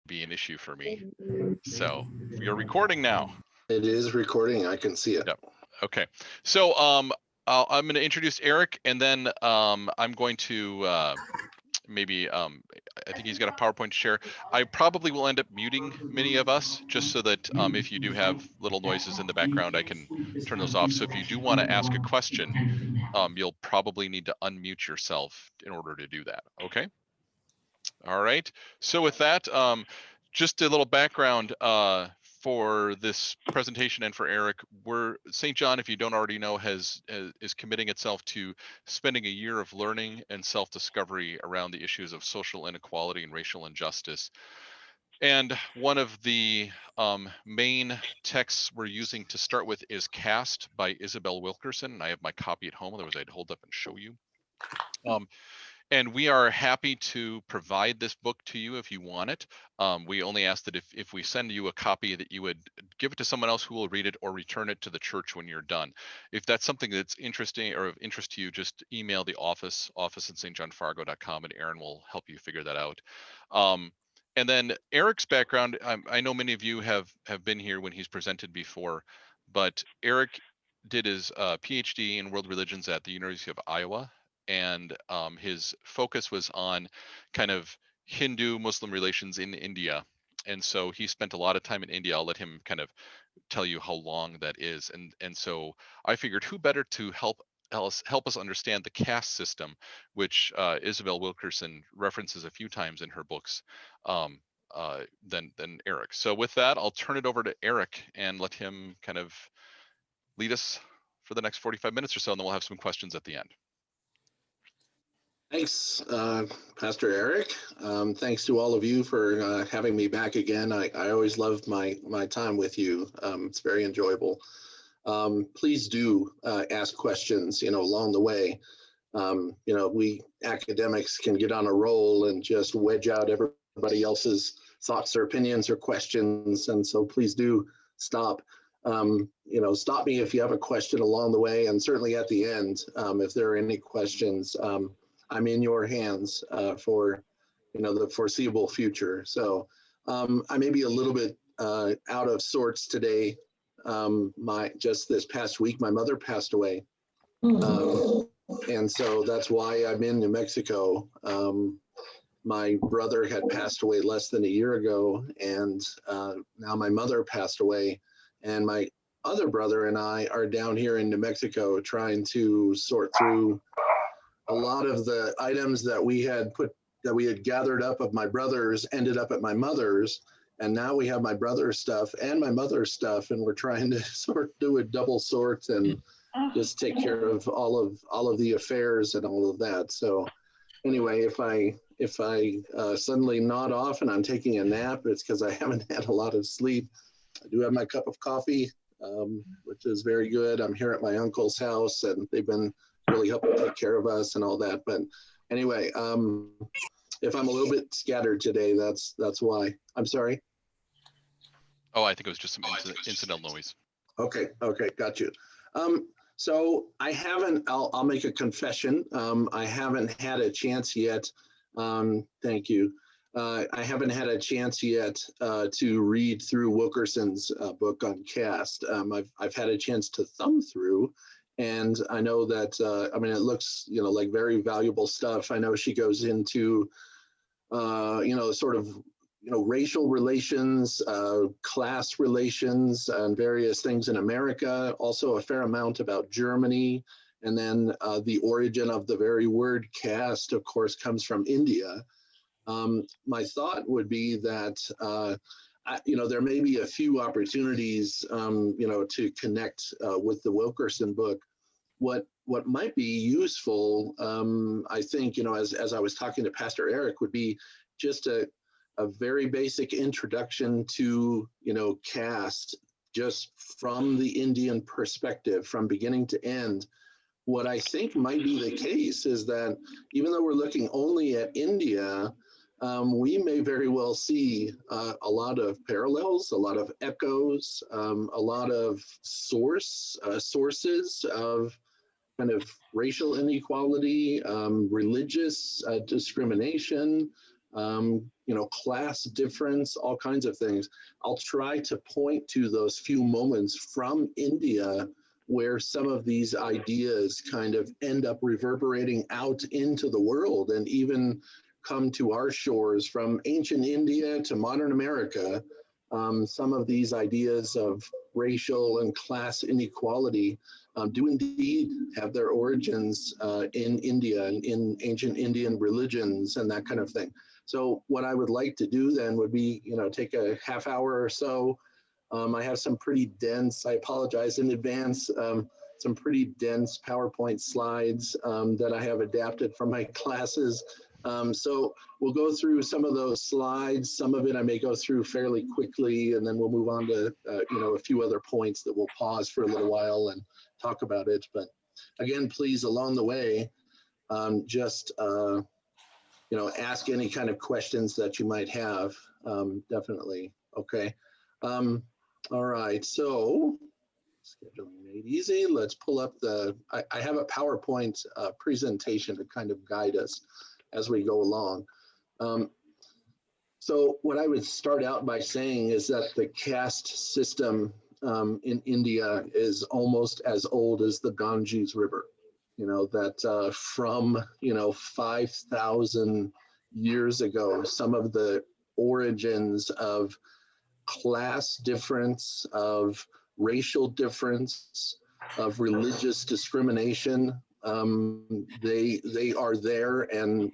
be an issue for me. So you're recording now. It is recording. I can see it. Yep. Okay. So I'm going to introduce Eric, and then I'm going to maybe I think he's got a PowerPoint to share. I probably will end up muting many of us just so that if you do have little noises in the background, I can turn those off. So if you do want to ask a question, you'll probably need to unmute yourself in order to do that. Okay. All right. So with that, just a little background for this presentation and for Eric. St. John, if you don't already know, is committing itself to spending a year of learning and self-discovery around the issues of social inequality and racial injustice. And one of the main texts we're using to start with is Caste by Isabel Wilkerson. And I have my copy at home, otherwise I'd hold up and show you. And we are happy to provide this book to you if you want it. We only ask that if we send you a copy that you would give it to someone else who will read it or return it to the church when you're done. If that's something that's interesting or of interest to you, just email the office at stjohnfargo.com, and Aaron will help you figure that out. And then Eric's background, I know many of you have been here when he's presented before, but Eric did his PhD in world religions at the University of Iowa. And his focus was on kind of Hindu-Muslim relations in India. And so he spent a lot of time in India. I'll let him kind of tell you how long that is. And so I figured who better to help us understand the caste system, which Isabel Wilkerson references a few times in her books, than Eric. So with that, I'll turn it over to Eric and let him kind of lead us for the next 45 minutes or so, and then we'll have some questions at the end. Thanks, Pastor Eric. Thanks to all of you for having me back again. I always love my time with you. It's very enjoyable. Please do ask questions, along the way. We academics can get on a roll and just wedge out everybody else's thoughts or opinions or questions. And so please do stop. Stop me if you have a question along the way, and certainly at the end, if there are any questions. I'm in your hands for, the foreseeable future. So I may be a little bit out of sorts today. Just this past week, my mother passed away. And so that's why I'm in New Mexico. My brother had passed away less than a year ago, and now my mother passed away. And my other brother and I are down here in New Mexico trying to sort through a lot of the items that we had gathered up of my brother's ended up at my mother's, and now we have my brother's stuff and my mother's stuff, and we're trying to do a double sort and just take care of all of the affairs and all of that. So anyway, if I suddenly nod off and I'm taking a nap, it's because I haven't had a lot of sleep. I do have my cup of coffee, which is very good. I'm here at my uncle's house, and they've been really helping take care of us and all that. But anyway, if I'm a little bit scattered today, that's why. I'm sorry. Oh, I think it was just some incidental noise. Okay, got you. So I haven't. I'll make a confession. I haven't had a chance yet. Thank you. I haven't had a chance yet to read through Wilkerson's book on caste. I've had a chance to thumb through. And I know that, it looks, like very valuable stuff. I know she goes into, sort of, racial relations, class relations, and various things in America. Also a fair amount about Germany. And then the origin of the very word caste, of course, comes from India. My thought would be that, there may be a few opportunities, to connect with the Wilkerson book. What might be useful, I think, as I was talking to Pastor Eric, would be just a very basic introduction to, caste, just from the Indian perspective, from beginning to end. What I think might be the case is that even though we're looking only at India, we may very well see a lot of parallels, a lot of echoes, a lot of sources of kind of racial inequality, religious discrimination, class difference, all kinds of things. I'll try to point to those few moments from India where some of these ideas kind of end up reverberating out into the world and even come to our shores from ancient India to modern America. Some of these ideas of racial and class inequality do indeed have their origins in India and in ancient Indian religions and that kind of thing. So what I would like to do then would be, take a half hour or so. I have some pretty dense, I apologize in advance, some pretty dense PowerPoint slides that I have adapted from my classes. So we'll go through some of those slides. Some of it I may go through fairly quickly, and then we'll move on to, a few other points that we'll pause for a little while and talk about it. But again, please, along the way, just ask any kind of questions that you might have, definitely. Okay. All right, so scheduling made easy. Let's pull up I have a PowerPoint presentation to kind of guide us as we go along. So what I would start out by saying is that the caste system in India is almost as old as the Ganges River. That from 5,000 years ago, some of the origins of class difference, of racial difference, of religious discrimination, they are there and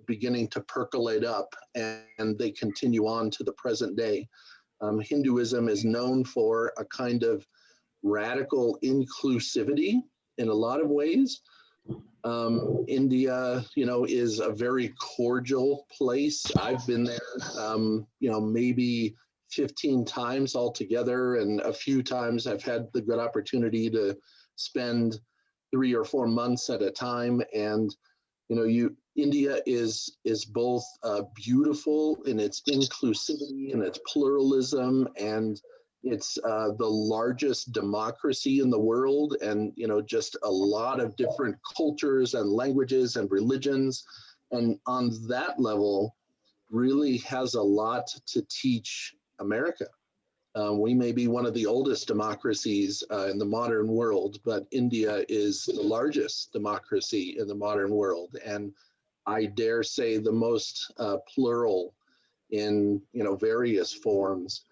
beginning to percolate up, and they continue on to the present day. Hinduism is known for a kind of radical inclusivity in a lot of ways. India, is a very cordial place. I've been there, maybe 15 times altogether, and a few times I've had the good opportunity to spend 3 or 4 months at a time. And India is both beautiful in its inclusivity and its pluralism, and it's the largest democracy in the world, and just a lot of different cultures and languages and religions, and on that level really has a lot to teach America. We may be one of the oldest democracies in the modern world, but India is the largest democracy in the modern world, and I dare say the most plural in various forms.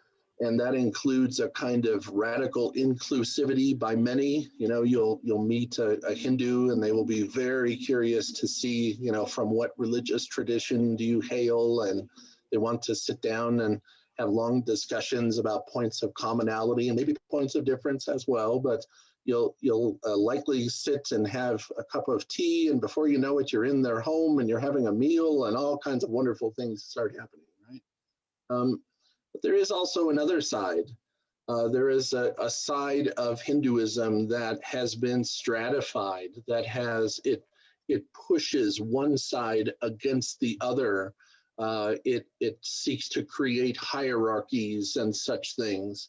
And that includes a kind of radical inclusivity by many. You'll meet a Hindu and they will be very curious to see, from what religious tradition do you hail, and they want to sit down and have long discussions about points of commonality and maybe points of difference as well. But you'll likely sit and have a cup of tea, and before you know it, you're in their home and you're having a meal, and all kinds of wonderful things start happening, right? But there is also another side. There is a side of Hinduism that has been stratified, that it pushes one side against the other. It seeks to create hierarchies and such things.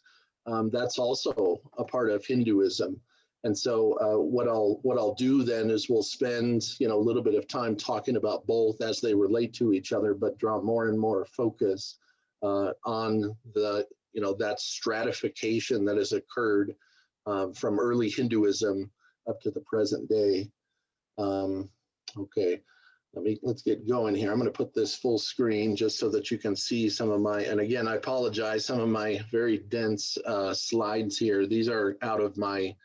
That's also a part of Hinduism. And so what I'll do then is we'll spend a little bit of time talking about both as they relate to each other, but draw more and more focus on that stratification that has occurred from early Hinduism up to the present day. Okay, let's get going here. I'm going to put this full screen just so that you can see some of my, and again, I apologize, some of my very dense slides here. These are out of my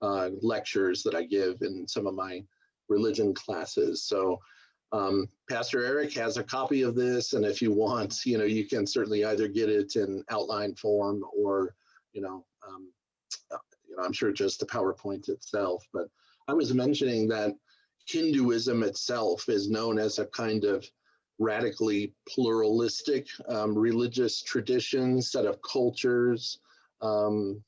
lectures that I give in some of my religion classes. So Pastor Eric has a copy of this, and if you want, you can certainly either get it in outline form or, I'm sure just the PowerPoint itself. But I was mentioning that Hinduism itself is known as a kind of radically pluralistic religious tradition, set of cultures, and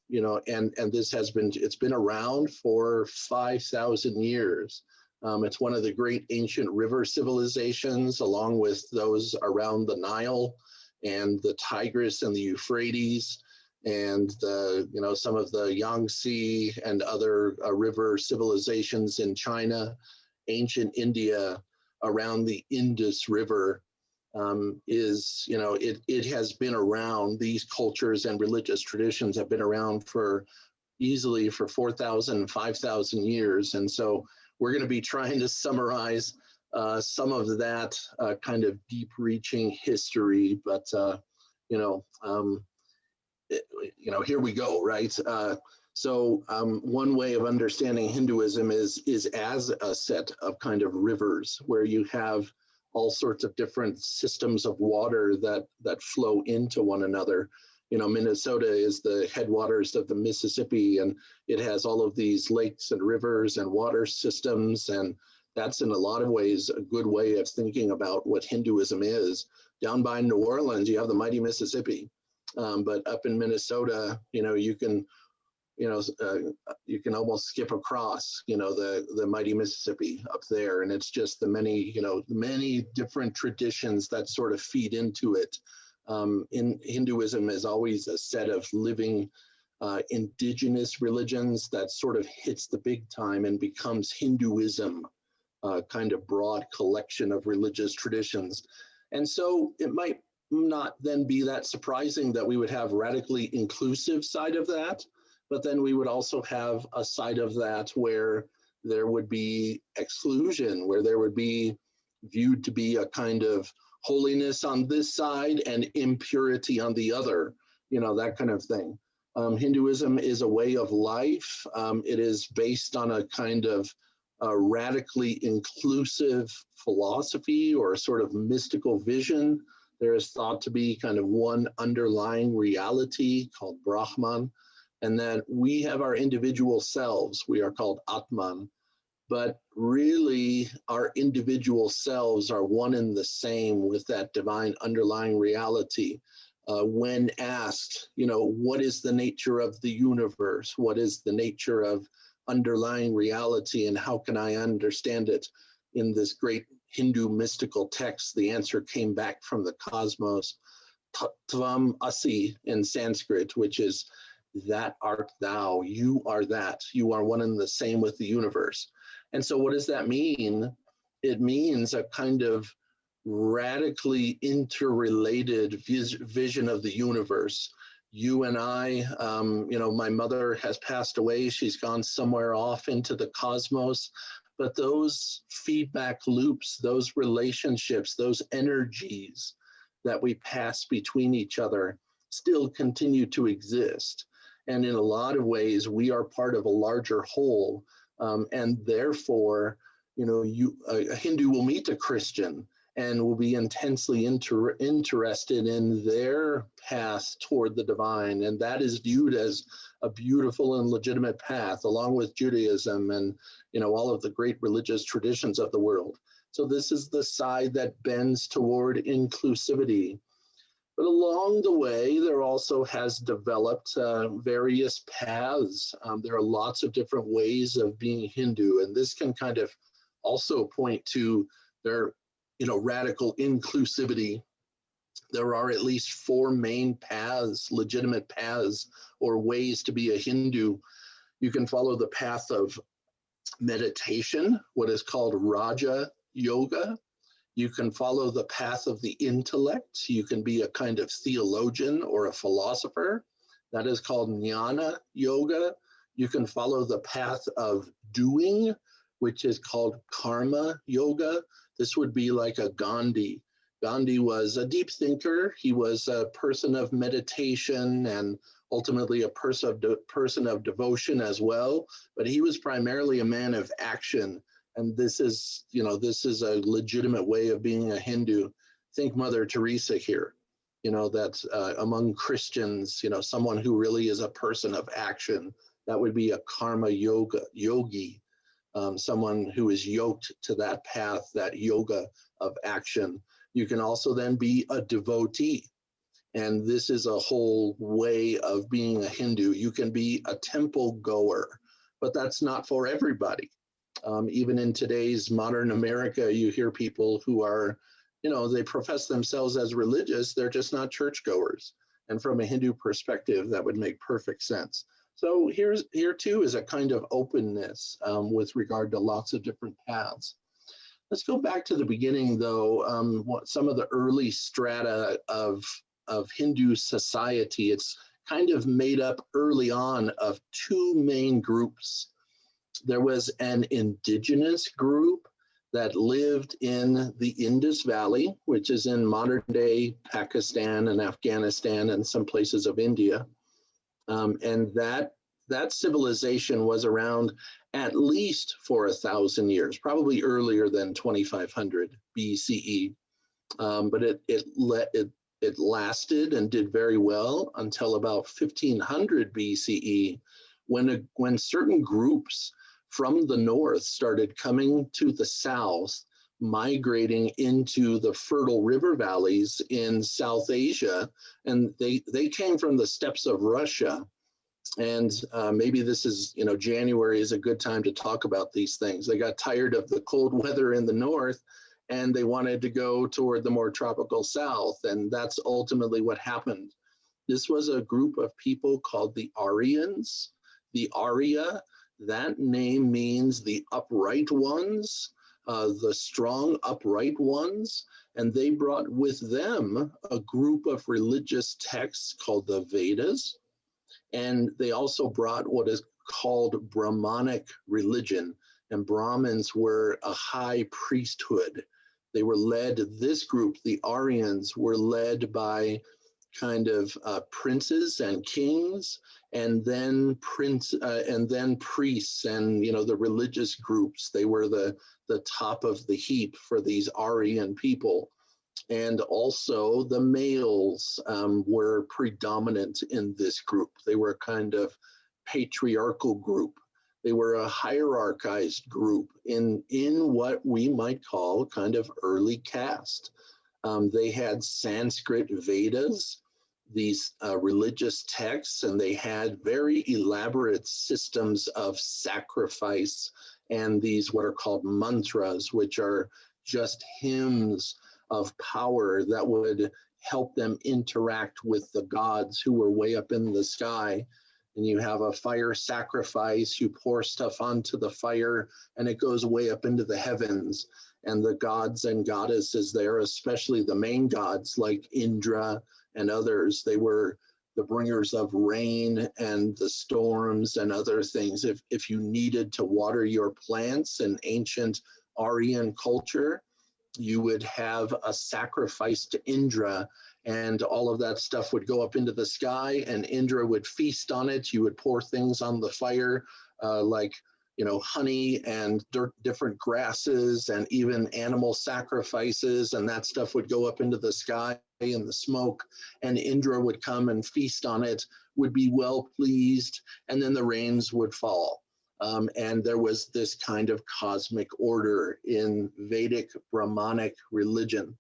this it's been around for 5,000 years. It's one of the great ancient river civilizations, along with those around the Nile and the Tigris and the Euphrates, and some of the Yangtze and other river civilizations in China, ancient India around the Indus River, is, it has been around. These cultures and religious traditions have been around for easily for 4,000, 5,000 years. And so we're going to be trying to summarize some of that kind of deep reaching history, but, here we go, right? One way of understanding Hinduism is as a set of kind of rivers where you have all sorts of different systems of water that flow into one another. Minnesota is the headwaters of the Mississippi, and it has all of these lakes and rivers and water systems. And that's in a lot of ways a good way of thinking about what Hinduism is. Down by New Orleans, you have the mighty Mississippi. But up in Minnesota, you can almost skip across, the mighty Mississippi up there. And it's just the many different traditions that sort of feed into it. In Hinduism is always a set of living indigenous religions that sort of hits the big time and becomes Hinduism, kind of broad collection of religious traditions. And so it might not then be that surprising that we would have radically inclusive side of that, but then we would also have a side of that where there would be exclusion, where there would be viewed to be a kind of holiness on this side and impurity on the other, that kind of thing. Hinduism is a way of life. It is based on a kind of radically inclusive philosophy or a sort of mystical vision. There is thought to be kind of one underlying reality called Brahman, and that we have our individual selves. We are called Atman, but really our individual selves are one and the same with that divine underlying reality. When asked, what is the nature of the universe? What is the nature of underlying reality, and how can I understand it in this great Hindu mystical text? The answer came back from the cosmos, Tvam Asi in Sanskrit, which is that art thou, you are that, you are one and the same with the universe. And so what does that mean? It means a kind of radically interrelated vision of the universe. You and I, my mother has passed away. She's gone somewhere off into the cosmos. But those feedback loops, those relationships, those energies that we pass between each other still continue to exist. And in a lot of ways, we are part of a larger whole. And therefore, a Hindu will meet a Christian and will be intensely interested in their path toward the divine. And that is viewed as a beautiful and legitimate path, along with Judaism and, all of the great religious traditions of the world. So this is the side that bends toward inclusivity. But along the way, there also has developed various paths. There are lots of different ways of being Hindu, and this can kind of also point to their radical inclusivity. There are at least 4 main paths, legitimate paths or ways to be a Hindu. You can follow the path of meditation, what is called Raja Yoga. You can follow the path of the intellect. You can be a kind of theologian or a philosopher. That is called Jnana Yoga. You can follow the path of doing, which is called Karma Yoga. This would be like a Gandhi. Gandhi was a deep thinker. He was a person of meditation and ultimately a person of devotion as well. But he was primarily a man of action. And this is a legitimate way of being a Hindu. Think Mother Teresa here, that among Christians, someone who really is a person of action, that would be a karma yogi, someone who is yoked to that path, that yoga of action. You can also then be a devotee. And this is a whole way of being a Hindu. You can be a temple goer, but that's not for everybody. Even in today's modern America, you hear people who are, they profess themselves as religious, they're just not churchgoers. And from a Hindu perspective, that would make perfect sense. So here too is a kind of openness with regard to lots of different paths. Let's go back to the beginning, though. What some of the early strata of Hindu society, it's kind of made up early on of two main groups. There was an indigenous group that lived in the Indus Valley, which is in modern day Pakistan and Afghanistan and some places of India. And that civilization was around at least for 1,000 years, probably earlier than 2,500 BCE. But it lasted and did very well until about 1,500 BCE, when certain groups from the north started coming to the south, migrating into the fertile river valleys in South Asia, and they came from the steppes of Russia. And maybe this is, January is a good time to talk about these things. They got tired of the cold weather in the north, and they wanted to go toward the more tropical south, and that's ultimately what happened. This was a group of people called the Aryans. The Arya, that name means the upright ones, the strong upright ones, and they brought with them a group of religious texts called the Vedas, and they also brought what is called Brahmanic religion, and Brahmins were a high priesthood. They were led, this group, the Aryans, were led by kind of princes and kings, and then priests, and the religious groups. They were the top of the heap for these Aryan people. And also the males were predominant in this group. They were a kind of patriarchal group. They were a hierarchized group in what we might call kind of early caste. They had Sanskrit Vedas, these religious texts, and they had very elaborate systems of sacrifice and these what are called mantras, which are just hymns of power that would help them interact with the gods who were way up in the sky. And you have a fire sacrifice, you pour stuff onto the fire, and it goes way up into the heavens. And the gods and goddesses there, especially the main gods like Indra and others, they were the bringers of rain and the storms and other things. If you needed to water your plants in ancient Aryan culture, you would have a sacrifice to Indra, and all of that stuff would go up into the sky, and Indra would feast on it. You would pour things on the fire, like honey and different grasses, and even animal sacrifices, and that stuff would go up into the sky in the smoke, and Indra would come and feast on it, would be well pleased, and then the rains would fall. And there was this kind of cosmic order in Vedic Brahmanic religion.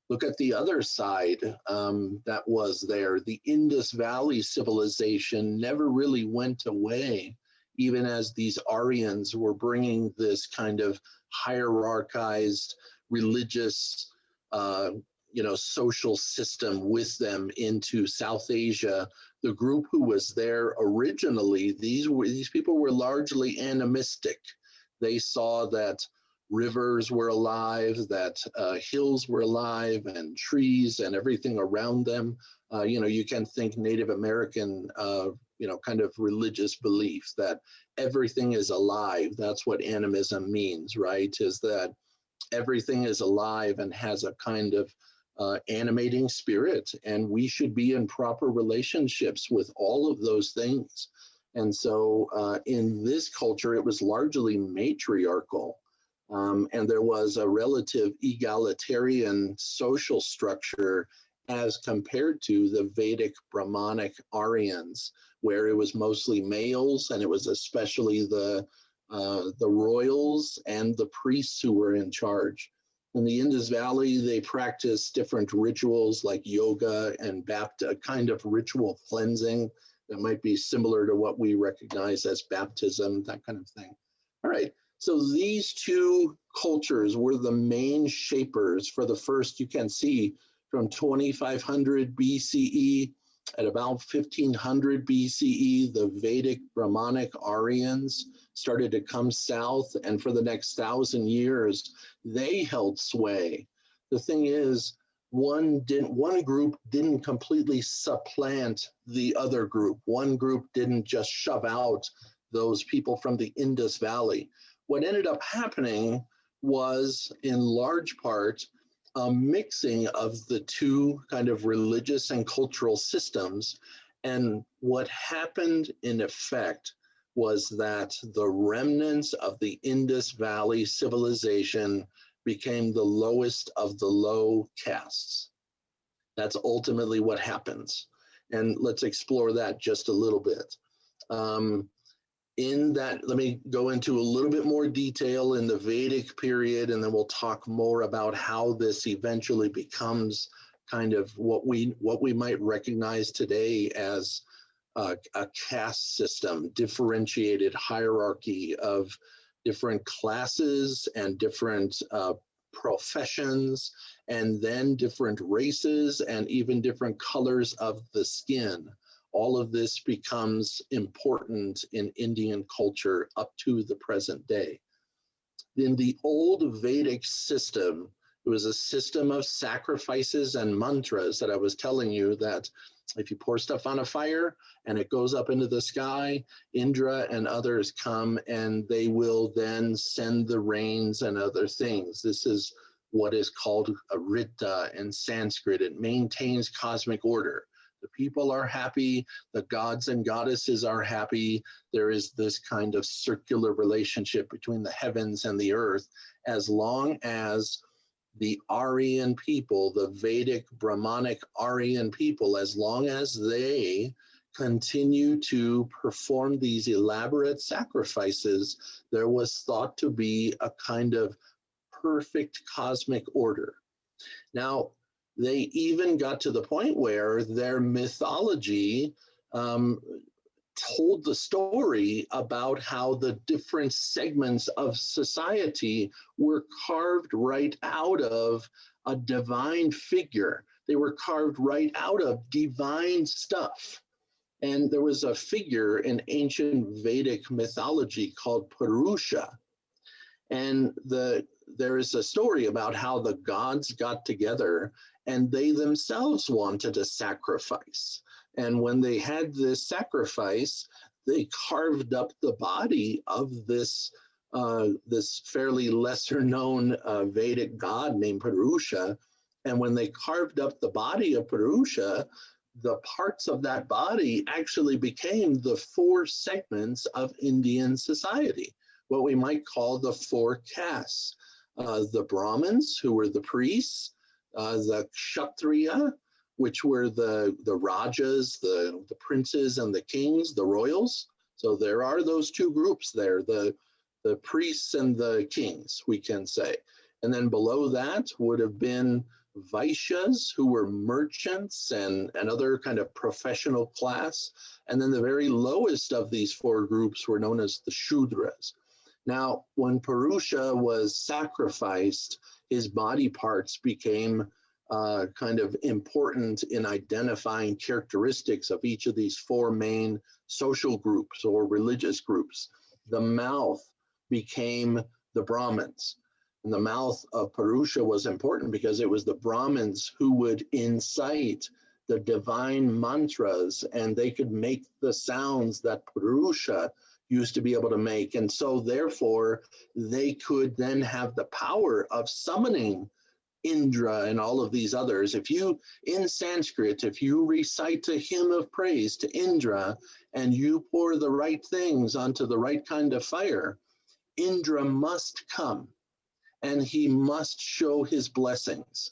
Look at the other side that was there. The Indus Valley civilization never really went away, even as these Aryans were bringing this kind of hierarchized religious, social system with them into South Asia. The group who was there originally, these people were largely animistic. They saw that rivers were alive, that hills were alive, and trees and everything around them. You can think Native American, kind of religious beliefs that everything is alive. That's what animism means, right? Is that everything is alive and has a kind of animating spirit, and we should be in proper relationships with all of those things. And so in this culture, it was largely matriarchal. And there was a relative egalitarian social structure as compared to the Vedic Brahmanic Aryans, where it was mostly males, and it was especially the royals and the priests who were in charge. In the Indus Valley, they practiced different rituals like yoga and kind of ritual cleansing that might be similar to what we recognize as baptism, that kind of thing. All right. So these two cultures were the main shapers for the first, you can see from 2500 BCE, at about 1500 BCE, the Vedic Brahmanic Aryans started to come south, and for the next 1,000 years, they held sway. The thing is, one group didn't completely supplant the other group. One group didn't just shove out those people from the Indus Valley. What ended up happening was, in large part, a mixing of the two kind of religious and cultural systems. And what happened in effect was that the remnants of the Indus Valley civilization became the lowest of the low castes. That's ultimately what happens. And let's explore that just a little bit. In that, let me go into a little bit more detail in the Vedic period, and then we'll talk more about how this eventually becomes kind of what we might recognize today as a caste system, differentiated hierarchy of different classes and different professions, and then different races and even different colors of the skin. All of this becomes important in Indian culture up to the present day. In the old Vedic system, it was a system of sacrifices and mantras that I was telling you, that if you pour stuff on a fire and it goes up into the sky, Indra and others come and they will then send the rains and other things. This is what is called a Rita in Sanskrit. It maintains cosmic order. The people are happy, the gods and goddesses are happy. There is this kind of circular relationship between the heavens and the earth, as long as the Aryan people, the Vedic, Brahmanic Aryan people, as long as they continue to perform these elaborate sacrifices, there was thought to be a kind of perfect cosmic order. Now, they even got to the point where their mythology told the story about how the different segments of society were carved right out of a divine figure. They were carved right out of divine stuff. And there was a figure in ancient Vedic mythology called Purusha. And there is a story about how the gods got together and they themselves wanted a sacrifice. And when they had this sacrifice, they carved up the body of this fairly lesser known Vedic god named Purusha. And when they carved up the body of Purusha, the parts of that body actually became the four segments of Indian society, what we might call the four castes. The Brahmins, who were the priests, the Kshatriya, which were the Rajas, the princes and the kings, the royals. So there are those two groups there, the priests and the kings, we can say. And then below that would have been Vaishas, who were merchants and other kind of professional class. And then the very lowest of these four groups were known as the Shudras. Now, when Purusha was sacrificed, his body parts became kind of important in identifying characteristics of each of these four main social groups or religious groups. The mouth became the Brahmins. And the mouth of Purusha was important because it was the Brahmins who would incite the divine mantras, and they could make the sounds that Purusha used to be able to make. And so therefore, they could then have the power of summoning Indra and all of these others. If you, in Sanskrit, if you recite a hymn of praise to Indra and you pour the right things onto the right kind of fire, Indra must come and he must show his blessings.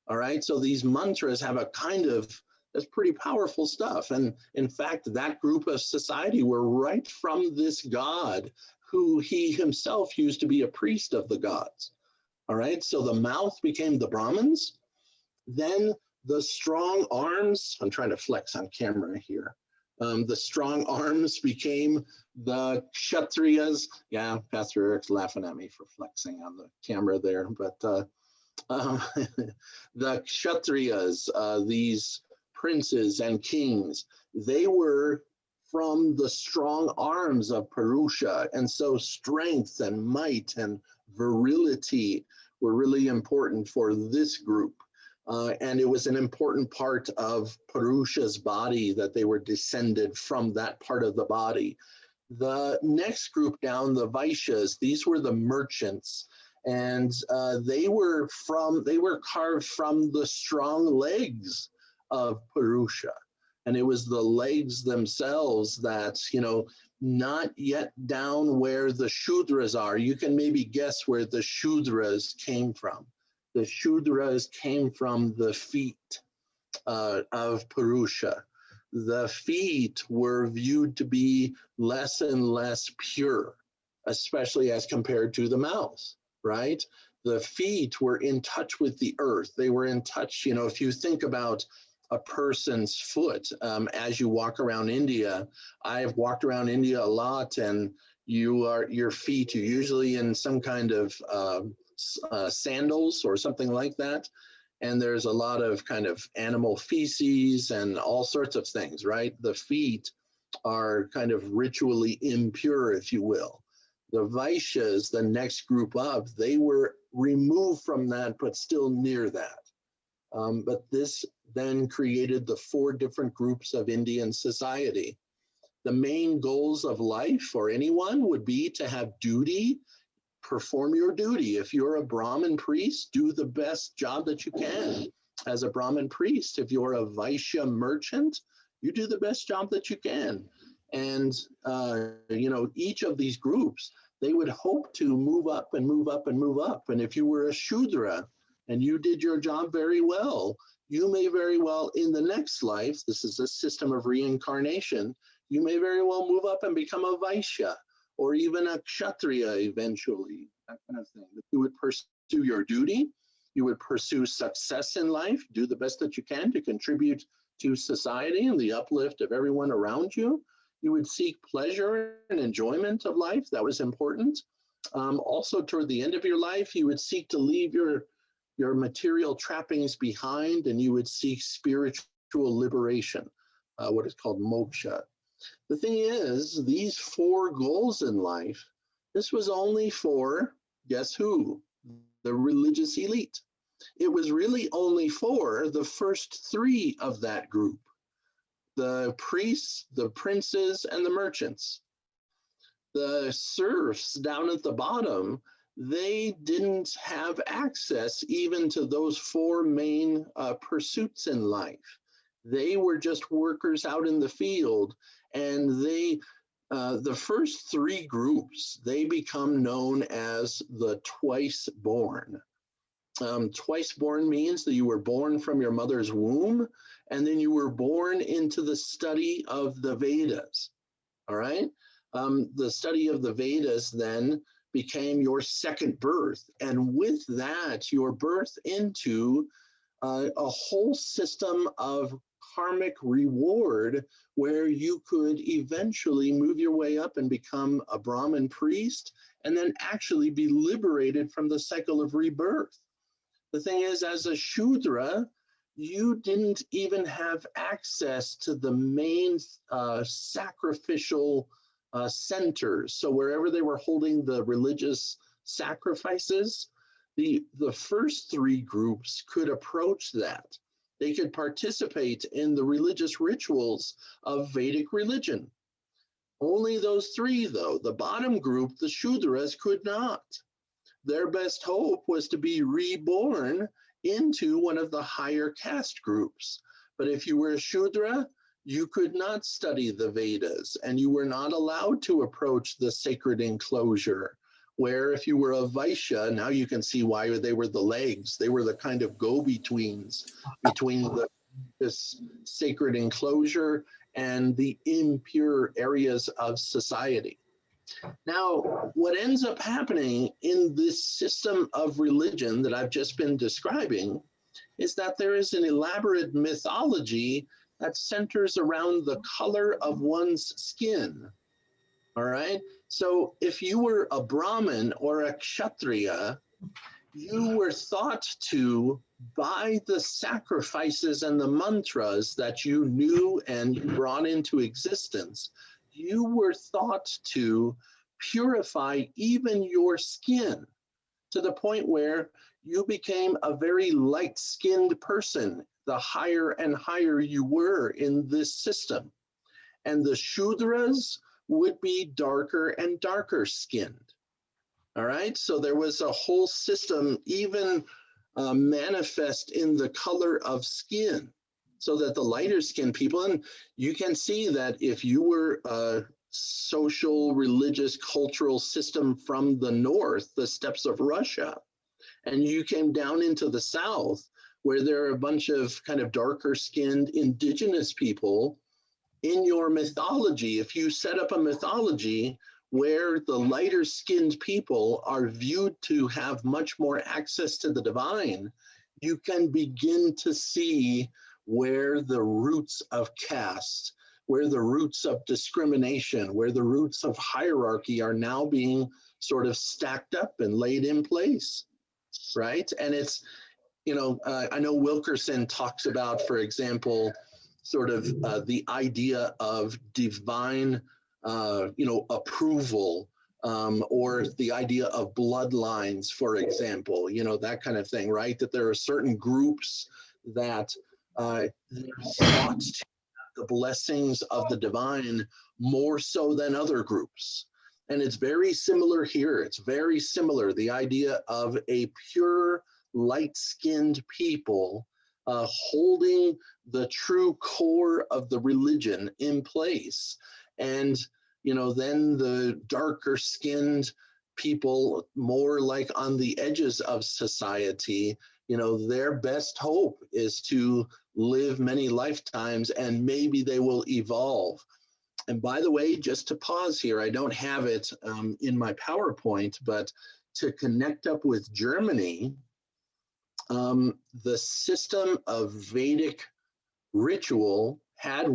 All right, so these mantras have a kind of, that's pretty powerful stuff. And in fact, that group of society were right from this god who he himself used to be a priest of the gods. All right, so the mouth became the Brahmins. Then the strong arms, I'm trying to flex on camera here. The strong arms became the Kshatriyas. Yeah, Pastor Eric's laughing at me for flexing on the camera there. But the Kshatriyas, these princes and kings, they were from the strong arms of Purusha. And so strength and might and virility were really important for this group. And it was an important part of Purusha's body that they were descended from that part of the body. The next group down, the Vaishas, these were the merchants. And they were carved from the strong legs of Purusha. And it was the legs themselves that, not yet down where the Shudras are. You can maybe guess where the Shudras came from. The Shudras came from the feet of Purusha. The feet were viewed to be less and less pure, especially as compared to the mouth, right? The feet were in touch with the earth. They were in touch, if you think about a person's foot as you walk around India. I've walked around India a lot, and your feet are usually in some kind of sandals or something like that. And there's a lot of kind of animal feces and all sorts of things, right? The feet are kind of ritually impure, if you will. The Vaishyas, the next group up, they were removed from that, but still near that. But this then created the 4 different groups of Indian society. The main goals of life for anyone would be to have duty, perform your duty. If you're a Brahmin priest, do the best job that you can as a Brahmin priest. If you're a Vaishya merchant, you do the best job that you can. And, each of these groups, they would hope to move up and move up and move up. And if you were a Shudra and you did your job very well, you may very well in the next life, this is a system of reincarnation, you may very well move up and become a Vaishya or even a Kshatriya eventually, that kind of thing. But you would pursue your duty, you would pursue success in life, do the best that you can to contribute to society and the uplift of everyone around you. You would seek pleasure and enjoyment of life, that was important. Also toward the end of your life, you would seek to leave your material trappings behind, and you would seek spiritual liberation, what is called moksha. The thing is, these 4 goals in life, this was only for, guess who? The religious elite. It was really only for the first 3 of that group: the priests, the princes, and the merchants. The serfs down at the bottom, they didn't have access even to those 4 main pursuits in life. They were just workers out in the field, and the first 3 groups, they become known as the twice born. Twice born means that you were born from your mother's womb, and then you were born into the study of the Vedas, all right? The study of the Vedas then became your second birth. And with that, your birth into a whole system of karmic reward where you could eventually move your way up and become a Brahmin priest and then actually be liberated from the cycle of rebirth. The thing is, as a Shudra, you didn't even have access to the main sacrificial centers. So wherever they were holding the religious sacrifices, the first 3 groups could approach that. They could participate in the religious rituals of Vedic religion. Only those 3, though, the bottom group, the Shudras, could not. Their best hope was to be reborn into one of the higher caste groups. But if you were a Shudra, you could not study the Vedas, and you were not allowed to approach the sacred enclosure, where if you were a Vaishya, now you can see why they were the legs. They were the kind of go-betweens between this sacred enclosure and the impure areas of society. Now, what ends up happening in this system of religion that I've just been describing is that there is an elaborate mythology that centers around the color of one's skin, all right? So if you were a Brahmin or a Kshatriya, you were thought to, by the sacrifices and the mantras that you knew and you brought into existence, you were thought to purify even your skin to the point where you became a very light-skinned person the higher and higher you were in this system. And the Shudras would be darker and darker skinned. All right, so there was a whole system even manifest in the color of skin, so that the lighter skinned people, and you can see that if you were a social, religious, cultural system from the north, the steppes of Russia, and you came down into the south, where there are a bunch of kind of darker skinned indigenous people, in your mythology, if you set up a mythology where the lighter skinned people are viewed to have much more access to the divine, you can begin to see where the roots of caste, where the roots of discrimination, where the roots of hierarchy are now being sort of stacked up and laid in place, right? And it's, you know, I know Wilkerson talks about, for example, sort of the idea of divine, you know, approval, or the idea of bloodlines, for example, you know, that kind of thing, right? That there are certain groups that they're thought to have the blessings of the divine more so than other groups. And it's very similar here. It's very similar. The idea of a pure, light-skinned people holding the true core of the religion in place. And, you know, then the darker skinned people, more like on the edges of society, you know, their best hope is to live many lifetimes and maybe they will evolve. And by the way, just to pause here, I don't have it in my PowerPoint, but to connect up with Germany, the system of Vedic ritual had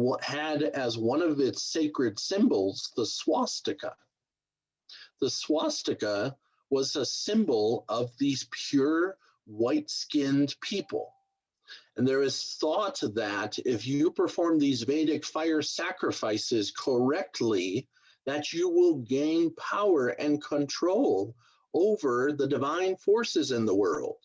as one of its sacred symbols the swastika. The swastika was a symbol of these pure white-skinned people. And there is thought that if you perform these Vedic fire sacrifices correctly, that you will gain power and control over the divine forces in the world.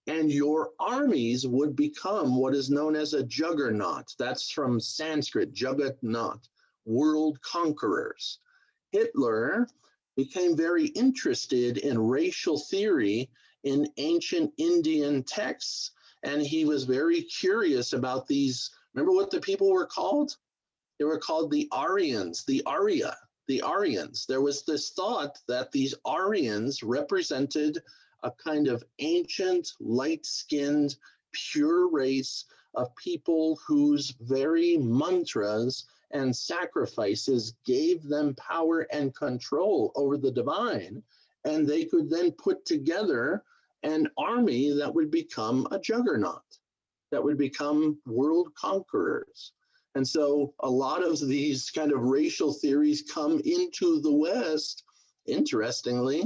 And your armies would become what is known as a juggernaut. That's from Sanskrit, jagatnaut, world conquerors. Hitler became very interested in racial theory in ancient Indian texts, and he was very curious about these. Remember what the people were called? They were called the Aryans, the Aryans. There was this thought that these Aryans represented a kind of ancient, light-skinned, pure race of people whose very mantras and sacrifices gave them power and control over the divine, and they could then put together an army that would become a juggernaut, that would become world conquerors. And so a lot of these kind of racial theories come into the West, interestingly,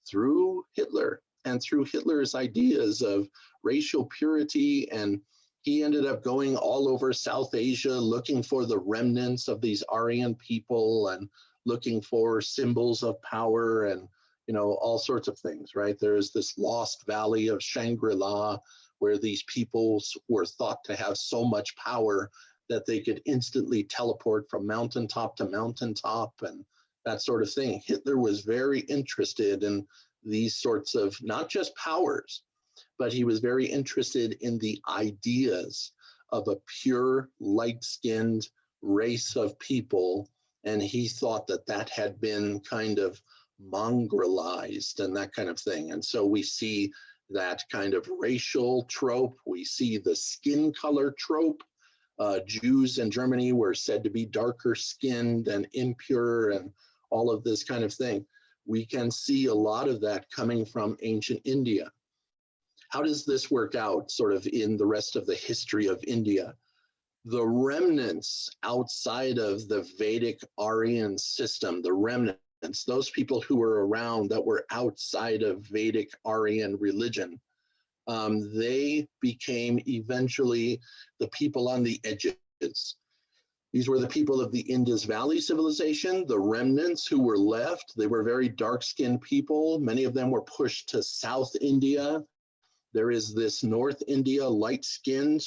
through Hitler and through Hitler's ideas of racial purity. And he ended up going all over South Asia looking for the remnants of these Aryan people and looking for symbols of power and, you know, all sorts of things, right? There's this lost valley of Shangri-La where these peoples were thought to have so much power that they could instantly teleport from mountaintop to mountaintop and that sort of thing. Hitler was very interested in these sorts of, not just powers, but he was very interested in the ideas of a pure, light-skinned race of people. And he thought that that had been kind of mongrelized and that kind of thing. And so we see that kind of racial trope. We see the skin color trope. Jews in Germany were said to be darker skinned and impure and all of this kind of thing. We can see a lot of that coming from ancient India. How does this work out sort of in the rest of the history of India? The remnants outside of the Vedic Aryan system, the remnants, those people who were around that were outside of Vedic Aryan religion, they became eventually the people on the edges. These were the people of the Indus Valley civilization, the remnants who were left. They were very dark-skinned people. Many of them were pushed to South India. There is this North India light-skinned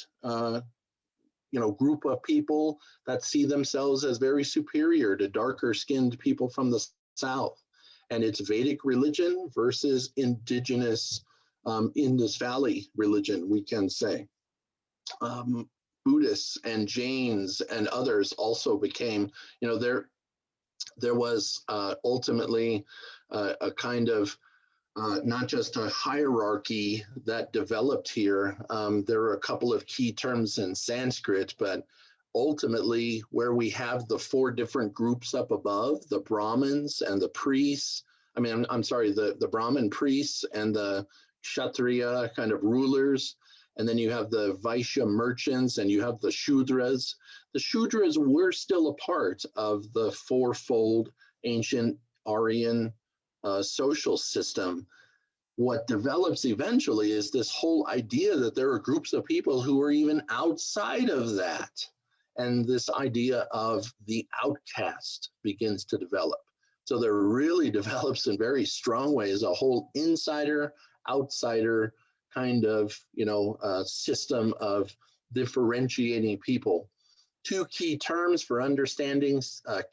group of people that see themselves as very superior to darker skinned people from the South. And it's Vedic religion versus indigenous Indus Valley religion, we can say. Buddhists and Jains and others also became, there was ultimately a kind of not just a hierarchy that developed here. There are a couple of key terms in Sanskrit, but ultimately where we have the four different groups up above, the Brahmins and the priests, I'm sorry, the Brahmin priests and the Kshatriya kind of rulers, and then you have the Vaishya merchants and you have the Shudras. The Shudras were still a part of the fourfold ancient Aryan social system. What develops eventually is this whole idea that there are groups of people who are even outside of that. And this idea of the outcast begins to develop. So there really develops in very strong ways a whole insider, outsider kind of, system of differentiating people. Two key terms for understanding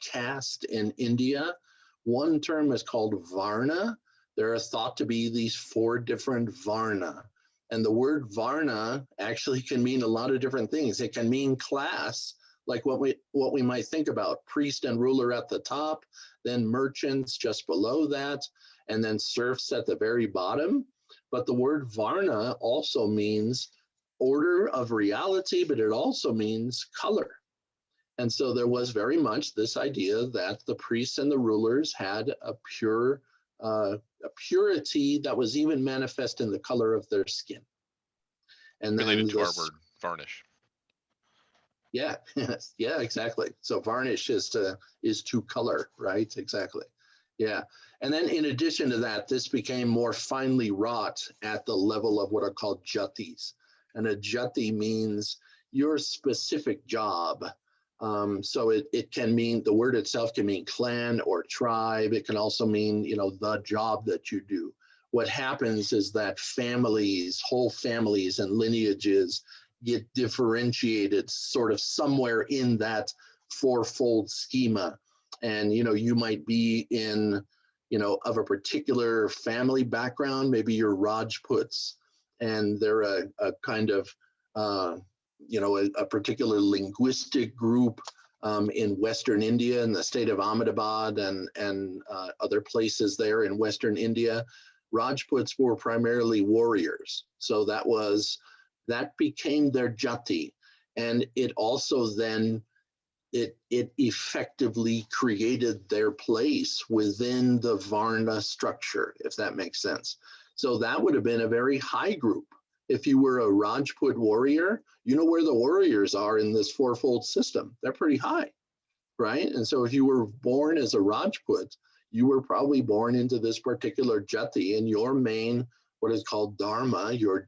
caste in India. One term is called Varna. There are thought to be these four different Varna. And the word Varna actually can mean a lot of different things. It can mean class, like what we might think about, priest and ruler at the top, then merchants just below that, and then serfs at the very bottom. But the word Varna also means order of reality, but it also means color. And so there was very much this idea that the priests and the rulers had a purity that was even manifest in the color of their skin. And related to our word varnish. Yeah, yeah, exactly. So varnish is to color, right? Exactly. Yeah. And then in addition to that, this became more finely wrought at the level of what are called jatis. And a jati means your specific job. So it can mean, the word itself can mean clan or tribe. It can also mean, the job that you do. What happens is that whole families and lineages get differentiated sort of somewhere in that fourfold schema. And, you might be in, of a particular family background, maybe you're Rajputs, and they're a kind of, a particular linguistic group in Western India, in the state of Ahmedabad and other places there in Western India. Rajputs were primarily warriors. So that became their jati. And it also then, it effectively created their place within the Varna structure, if that makes sense. So that would have been a very high group. If you were a Rajput warrior, you know where the warriors are in this fourfold system. They're pretty high, right? And so if you were born as a Rajput, you were probably born into this particular jati, and your main, what is called dharma, your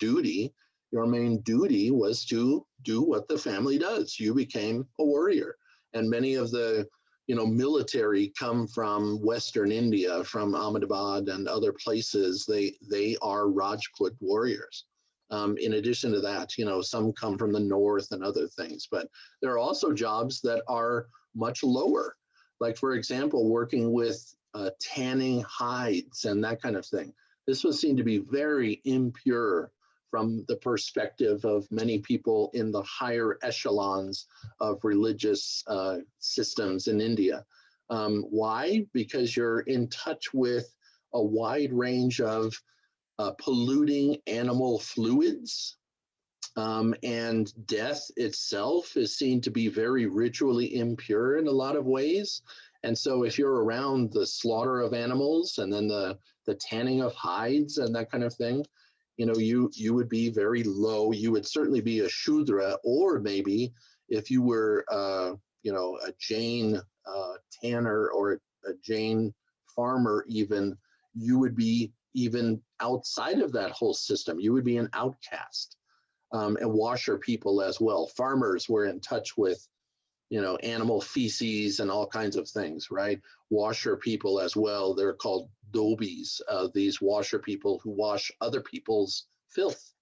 main duty was to do what the family does. You became a warrior. And many of the, military come from Western India, from Ahmedabad and other places. They are Rajput warriors. In addition to that, some come from the north and other things, but there are also jobs that are much lower. Like, for example, working with tanning hides and that kind of thing. This was seen to be very impure from the perspective of many people in the higher echelons of religious systems in India. Why? Because you're in touch with a wide range of polluting animal fluids, and death itself is seen to be very ritually impure in a lot of ways. And so if you're around the slaughter of animals and then the tanning of hides and that kind of thing, you would be very low. You would certainly be a Shudra, or maybe if you were, a Jain tanner or a Jain farmer even, you would be even outside of that whole system. You would be an outcast. And washer people as well. Farmers were in touch with, animal feces and all kinds of things, right? Washer people as well. They're called dobies, these washer people who wash other people's filth.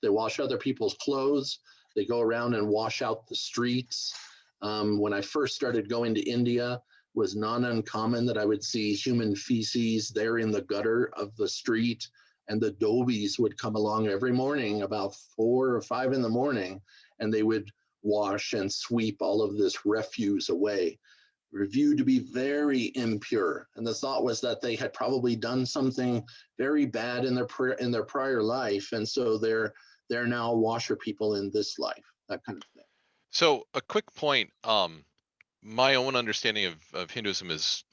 They wash other people's clothes. They go around and wash out the streets. When I first started going to India, it was not uncommon that I would see human feces there in the gutter of the street, and the dobies would come along every morning about 4 or 5 in the morning, and they would wash and sweep all of this refuse away, reviewed to be very impure. And the thought was that they had probably done something very bad in their prior life, and so they're now washer people in this life, that kind of thing. So a quick point. My own understanding of Hinduism is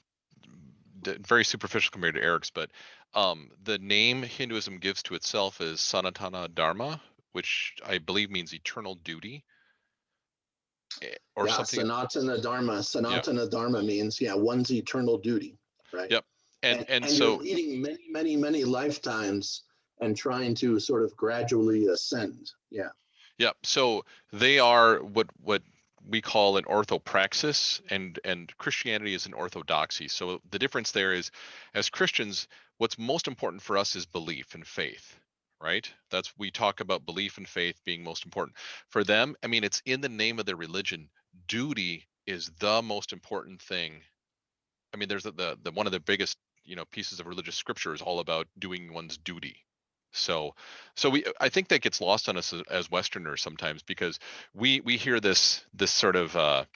very superficial compared to Eric's, but the name Hinduism gives to itself is Sanatana Dharma, which I believe means eternal duty, or Yeah, something. Sanatana Dharma. Yeah. Sanatana Dharma means, one's eternal duty, right? Yep. And And you're so leading many, many, many lifetimes and trying to sort of gradually ascend. Yeah. yeah, so they are what we call an orthopraxis, and Christianity is an orthodoxy. So the difference there is, as Christians, what's most important for us is belief and faith, right? That's, we talk about belief and faith being most important. For them, I mean, it's in the name of their religion. Duty is the most important thing. I mean, there's the one of the biggest, pieces of religious scripture is all about doing one's duty. So I think that gets lost on us as Westerners sometimes, because we hear this sort of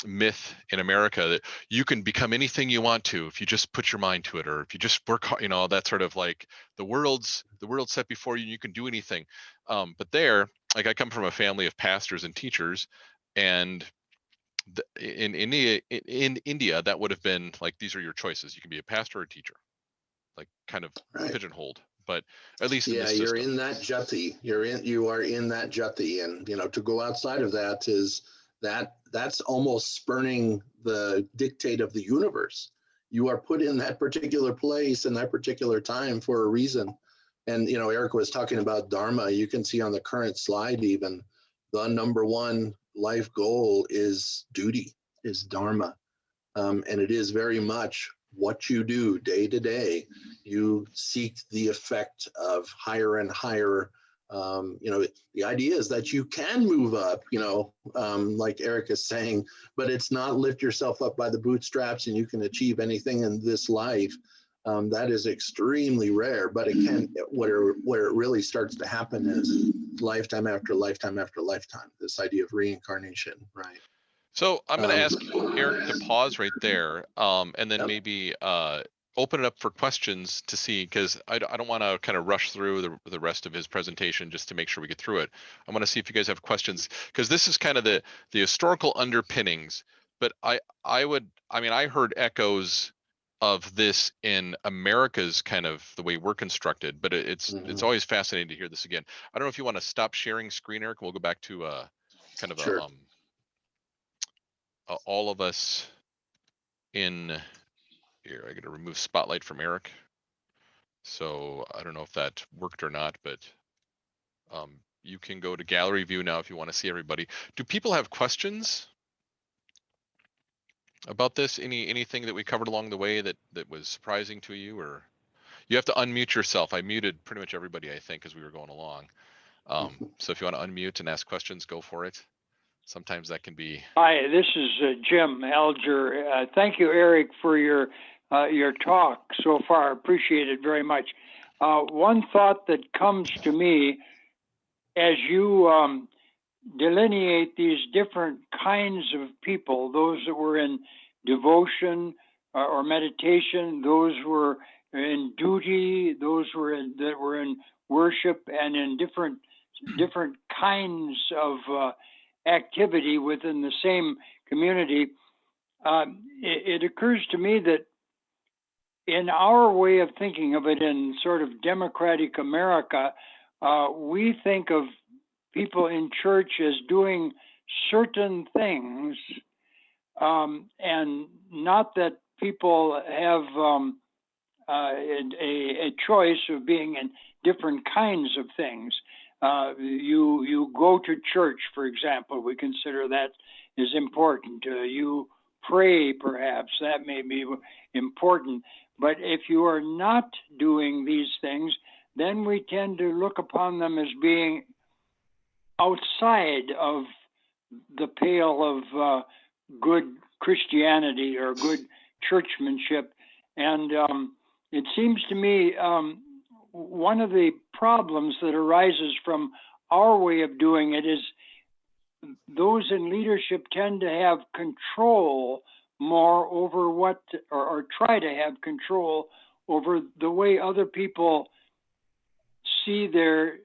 myth in America that you can become anything you want to if you just put your mind to it, or if you just work hard, that sort of like the world's set before you and you can do anything. But there, like, I come from a family of pastors and teachers, and in India, that would have been like, these are your choices. You can be a pastor or a teacher, like kind of Right. pigeonholed. But at least in Yeah, this you're system. in that jati. You are in that jati, and to go outside of that that's almost spurning the dictate of the universe. You are put in that particular place and that particular time for a reason. And Eric was talking about dharma. You can see on the current slide, even the number one life goal is duty, is dharma. And it is very much what you do day to day. You seek the effect of higher and higher. The idea is that you can move up, like Eric is saying, but it's not lift yourself up by the bootstraps and you can achieve anything in this life. That is extremely rare, but it can, where it really starts to happen is lifetime after lifetime after lifetime, this idea of reincarnation, right? So I'm going to Um, ask Eric to pause right there, and then yep. maybe open it up for questions to see, because I don't want to kind of rush through the rest of his presentation just to make sure we get through it. I want to see if you guys have questions, because this is kind of the historical underpinnings. But I heard echoes of this in America's kind of the way we're constructed, but it's always fascinating to hear this again. I don't know if you want to stop sharing screen, Eric, and we'll go back to kind of Sure. all of us in here. I got to remove spotlight from Eric. So I don't know if that worked or not, but you can go to gallery view now if you want to see everybody. Do people have questions about this? Anything that we covered along the way that was surprising to you? Or you have to unmute yourself. I muted pretty much everybody, I think, as we were going along. So if you want to unmute and ask questions, go for it. Sometimes that can be. Hi, this is Jim Alger. Thank you, Eric, for your talk so far. Appreciate it very much. One thought that comes to me as you delineate these different kinds of people, those that were in devotion or meditation, those were in duty, those that were in worship, and in different kinds of activity within the same community. It occurs to me that in our way of thinking of it in sort of democratic America, we think of people in church as doing certain things, and not that people have a choice of being in different kinds of things. You go to church, for example. We consider that is important. You pray, perhaps that may be important. But if you are not doing these things, then we tend to look upon them as being outside of the pale of good Christianity or good churchmanship. And it seems to me one of the problems that arises from our way of doing it is those in leadership tend to have control more over what, or try to have control over the way other people see their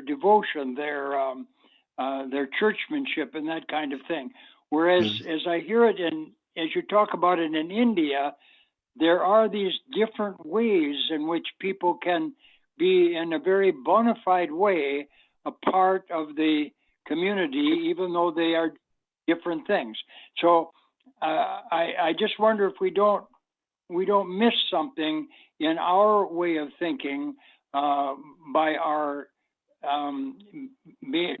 devotion, their churchmanship, and that kind of thing. Whereas, as I hear it, as you talk about it in India, there are these different ways in which people can be, in a very bona fide way, a part of the community, even though they are different things. So I just wonder if we don't miss something in our way of thinking by our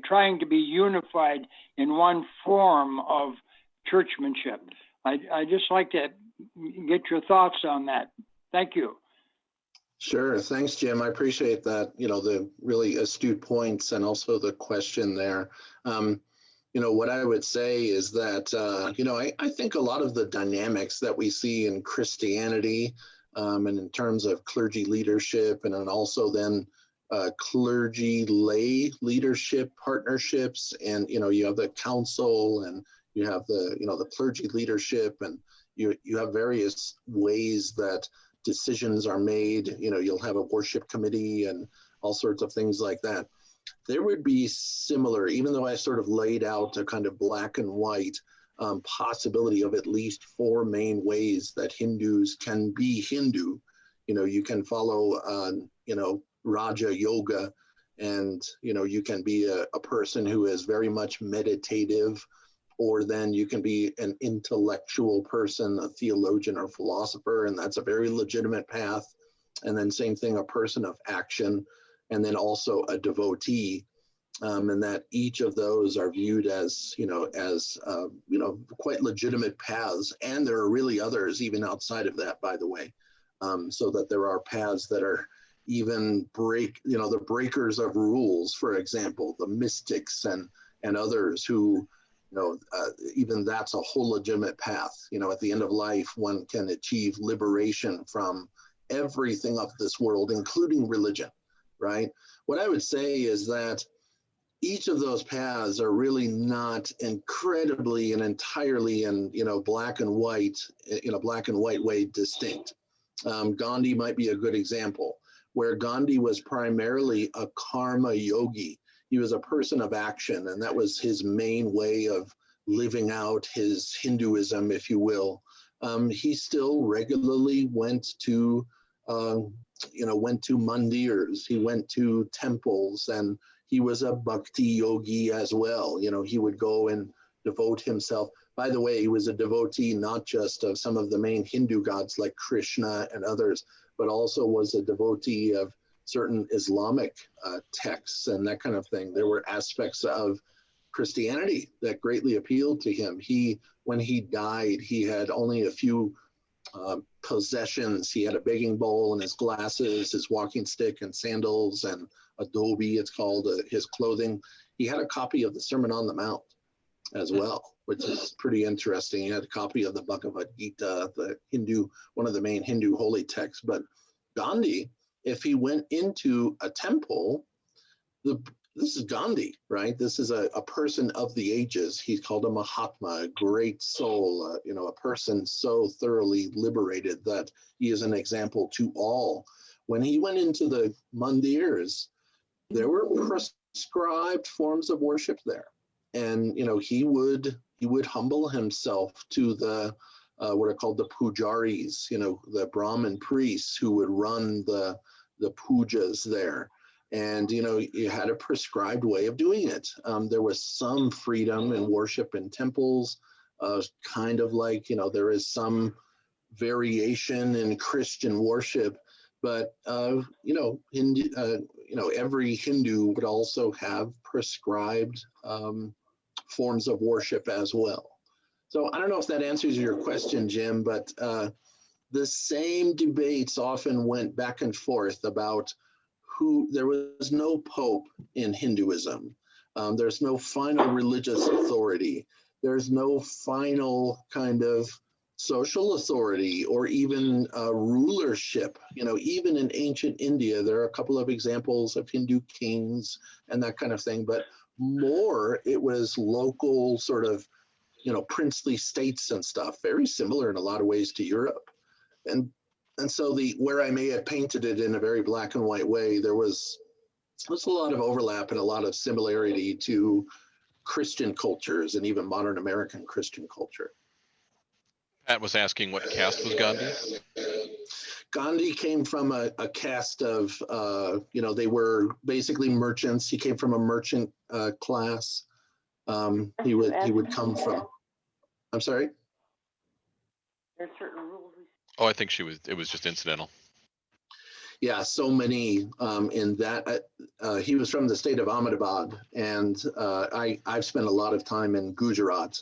trying to be unified in one form of churchmanship. I just like to get your thoughts on that. Thank you. Sure. Thanks, Jim. I appreciate that, the really astute points and also the question there. What I would say is that, I think a lot of the dynamics that we see in Christianity and in terms of clergy leadership and then also then clergy lay leadership partnerships, and, you have the council and you have the clergy leadership, and you have various ways that decisions are made. You'll have a worship committee and all sorts of things like that. There would be similar, even though I sort of laid out a kind of black and white possibility of at least four main ways that Hindus can be Hindu. You can follow, Raja Yoga, and, you can be a person who is very much meditative, or then you can be an intellectual person, a theologian or philosopher, and that's a very legitimate path. And then same thing, a person of action, and then also a devotee, and that each of those are viewed as, quite legitimate paths. And there are really others even outside of that, by the way, so that there are paths that are even the breakers of rules, for example, the mystics and others who, even that's a whole legitimate path. At the end of life, one can achieve liberation from everything of this world, including religion, right? What I would say is that each of those paths are really not incredibly and entirely in, black and white way distinct. Gandhi might be a good example, where Gandhi was primarily a karma yogi. He was a person of action, and that was his main way of living out his Hinduism, if you will. He still regularly went to mandirs. He went to temples, and he was a bhakti yogi as well. He would go and devote himself. By the way, he was a devotee not just of some of the main Hindu gods like Krishna and others, but also was a devotee of certain Islamic texts and that kind of thing. There were aspects of Christianity that greatly appealed to him. When he died, he had only a few possessions. He had a begging bowl and his glasses, his walking stick and sandals, and adobe, it's called, his clothing. He had a copy of the Sermon on the Mount as well, which is pretty interesting. He had a copy of the Bhagavad Gita, one of the main Hindu holy texts. But Gandhi, if he went into a temple, this is Gandhi, right? This is a person of the ages. He's called a Mahatma, a great soul, a person so thoroughly liberated that he is an example to all. When he went into the mandirs, there were prescribed forms of worship there. And, he would humble himself to the, what are called the pujaris, the Brahmin priests who would run the pujas there. And, you had a prescribed way of doing it. There was some freedom in worship in temples, kind of like, there is some variation in Christian worship, but every Hindu would also have prescribed forms of worship as well. So I don't know if that answers your question, Jim, but the same debates often went back and forth about there was no pope in Hinduism. There's no final religious authority. There's no final kind of social authority or even rulership. Even in ancient India, there are a couple of examples of Hindu kings and that kind of thing, but more it was local sort of, princely states and stuff, very similar in a lot of ways to Europe. And so where I may have painted it in a very black and white way, there's a lot of overlap and a lot of similarity to Christian cultures and even modern American Christian culture. Pat was asking what caste was Gandhi? Gandhi came from a caste of, they were basically merchants. He came from a merchant class. He would come from, I'm sorry? There's certain rules. Oh, I think it was just incidental. Yeah, so many in that. He was from the state of Ahmedabad, and I've spent a lot of time in Gujarat.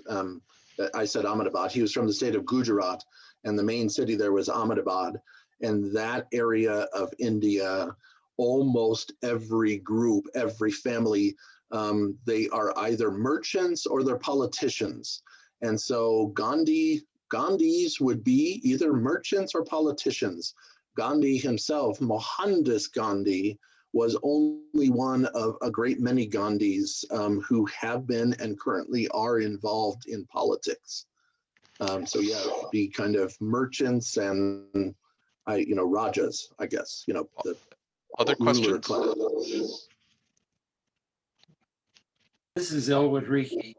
I said Ahmedabad. He was from the state of Gujarat, and the main city there was Ahmedabad. And that area of India, almost every group, every family, they are either merchants or they're politicians. And so Gandhis would be either merchants or politicians. Gandhi himself, Mohandas Gandhi, was only one of a great many Gandhis who have been and currently are involved in politics. So yeah, it would be kind of merchants and Rajas, I guess, the other questions. This is Elwood Reiki.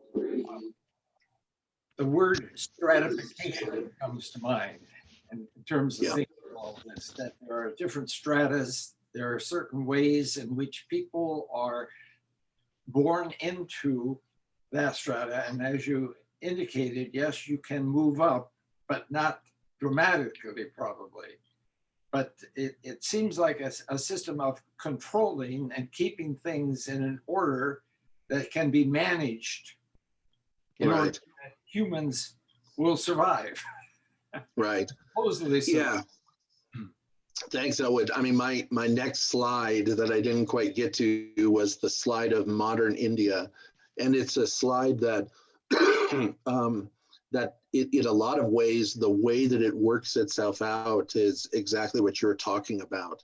The word stratification comes to mind in terms of thinking all of this, that there are different stratas. There are certain ways in which people are born into that strata. And as you indicated, yes, you can move up, but not dramatically, probably. But it seems like a system of controlling and keeping things in an order that can be managed in order that humans will survive. Right. Supposedly so. Yeah. Thanks, Elwood. I mean, my next slide that I didn't quite get to was the slide of modern India. And it's a slide that that in a lot of ways, the way that it works itself out is exactly what you're talking about.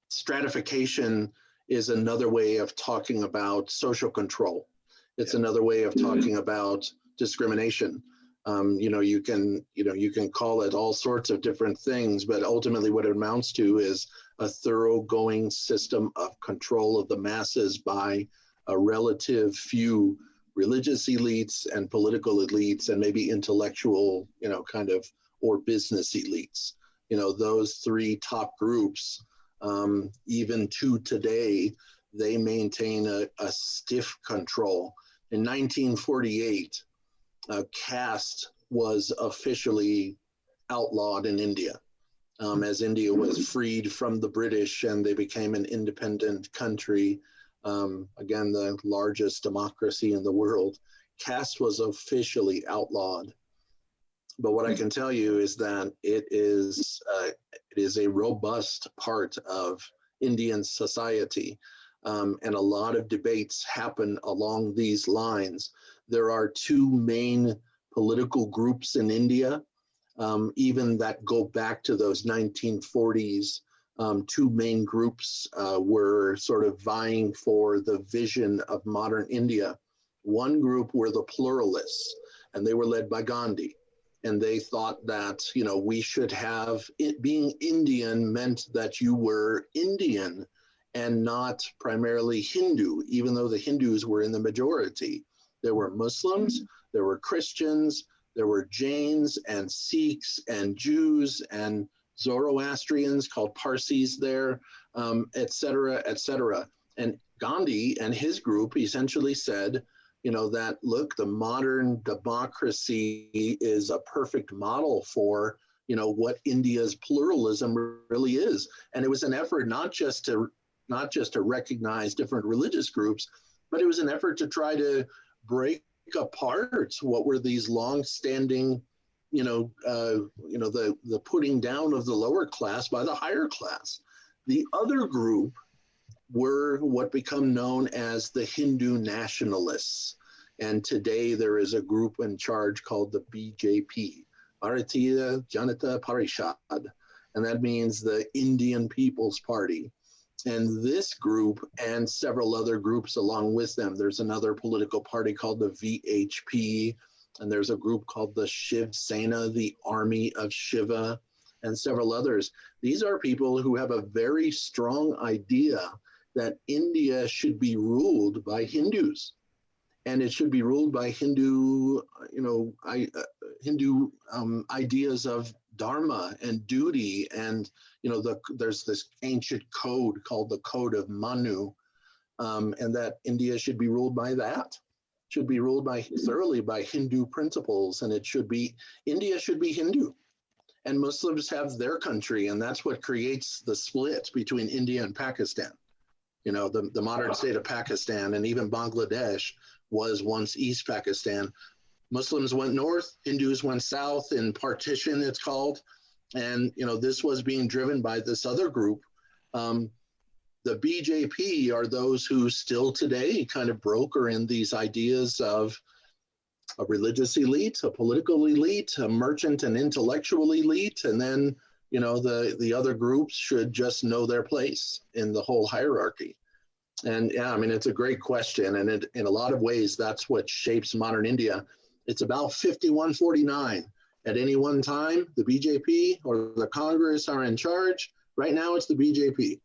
Stratification is another way of talking about social control. It's another way of talking about discrimination. You can call it all sorts of different things, but ultimately what it amounts to is a thoroughgoing system of control of the masses by a relative few religious elites and political elites and maybe intellectual, or business elites. Those three top groups, even to today, they maintain a stiff control. In 1948, caste was officially outlawed in India, as India was freed from the British and they became an independent country. Again, the largest democracy in the world. Caste was officially outlawed. But what I can tell you is that it is a robust part of Indian society. And a lot of debates happen along these lines. There are two main political groups in India, even that go back to those 1940s. Two main groups were sort of vying for the vision of modern India. One group were the pluralists, and they were led by Gandhi. And they thought that, we should have being Indian meant that you were Indian and not primarily Hindu, even though the Hindus were in the majority. There were Muslims, there were Christians, there were Jains and Sikhs and Jews and Zoroastrians called Parsis there, et cetera, et cetera. And Gandhi and his group essentially said, that look, the modern democracy is a perfect model for, what India's pluralism really is. And it was an effort not just to recognize different religious groups, but it was an effort to try to break apart what were these long-standing, the putting down of the lower class by the higher class. The other group were what become known as the Hindu Nationalists. And today there is a group in charge called the BJP, Bharatiya Janata Parishad, and that means the Indian People's Party. And this group and several other groups along with them, there's another political party called the VHP, and there's a group called the Shiv Sena, the Army of Shiva, and several others. These are people who have a very strong idea that India should be ruled by Hindus. And it should be ruled by Hindu ideas of dharma and duty. And, there's this ancient code called the Code of Manu, and that India should be ruled by that. Should be ruled thoroughly by Hindu principles, and India should be Hindu. And Muslims have their country, and that's what creates the split between India and Pakistan. The modern state of Pakistan and even Bangladesh was once East Pakistan. Muslims went north, Hindus went south in partition, it's called. And, this was being driven by this other group. The BJP are those who still today kind of broker in these ideas of a religious elite, a political elite, a merchant and intellectual elite, and then, the other groups should just know their place in the whole hierarchy. And yeah, it's a great question. And in a lot of ways, that's what shapes modern India. It's about 51-49. At any one time, the BJP or the Congress are in charge. Right now, it's the BJP.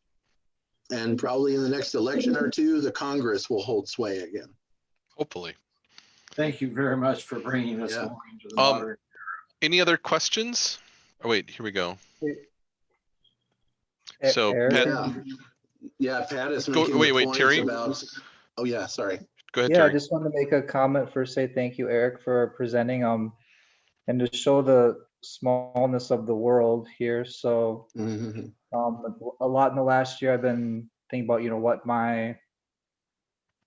And probably in the next election or two, the Congress will hold sway again. Hopefully. Thank you very much for bringing us along into the modern era. Any other questions? Oh, wait, here we go. So, Eric? Pat, yeah, Pat is making wait, Terry? about. Oh yeah, sorry. Go ahead, Yeah, Terry. I just wanted to make a comment first, say thank you, Eric, for presenting and to show the smallness of the world here. So a lot in the last year I've been thinking about, what my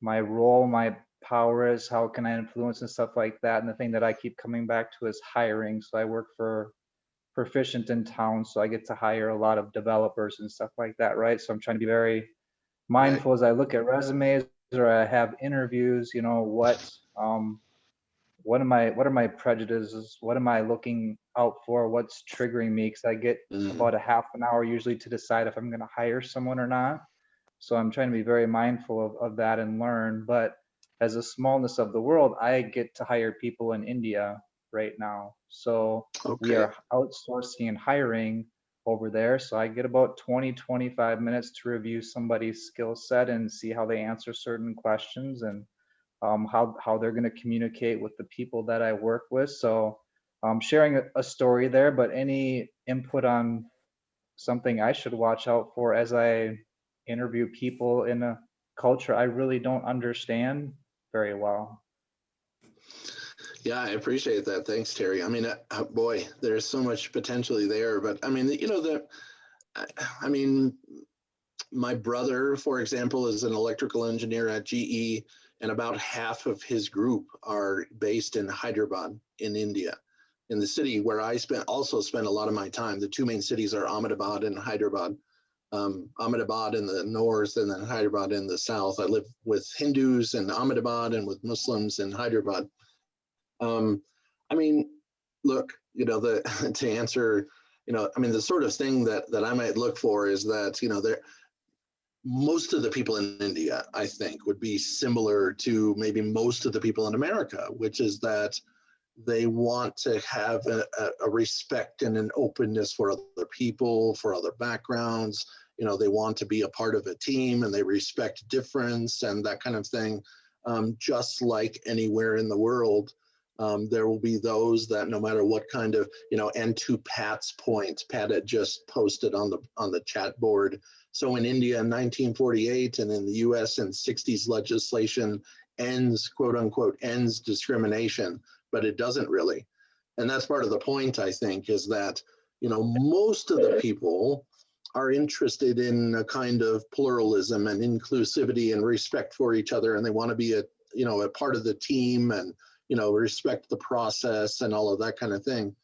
role, my power is, how can I influence and stuff like that. And the thing that I keep coming back to is hiring. So I work for Proficient in town, so I get to hire a lot of developers and stuff like that, right? So I'm trying to be very mindful as I look at resumes or I have interviews, what are my prejudices? What am I looking out for? What's triggering me? Because I get about a half an hour usually to decide if I'm going to hire someone or not. So I'm trying to be very mindful of that and learn. But as a smallness of the world, I get to hire people in India right now. So we are outsourcing and hiring over there. So I get about 20-25 minutes to review somebody's skill set and see how they answer certain questions and how they're going to communicate with the people that I work with. So I'm sharing a story there, but any input on something I should watch out for as I interview people in a culture I really don't understand very well. Yeah, I appreciate that. Thanks, Terry. Boy, there's so much potentially there. But my brother, for example, is an electrical engineer at GE, and about half of his group are based in Hyderabad in India, in the city where I also spent a lot of my time. The two main cities are Ahmedabad and Hyderabad. Ahmedabad in the north and then Hyderabad in the south. I live with Hindus in Ahmedabad and with Muslims in Hyderabad. Look, to answer, the sort of thing that I might look for is that, most of the people in India, I think, would be similar to maybe most of the people in America, which is that they want to have a respect and an openness for other people, for other backgrounds. They want to be a part of a team and they respect difference and that kind of thing. Just like anywhere in the world, there will be those that no matter what kind of, and to Pat's point, Pat had just posted on the chat board. So in India in 1948 and in the US in 60s legislation, ends, quote unquote, ends discrimination, but it doesn't really. And that's part of the point, I think, is that, you know, most of the people are interested in a kind of pluralism and inclusivity and respect for each other, and they want to be a, you know, a part of the team, and, you know, respect the process and all of that kind of thing.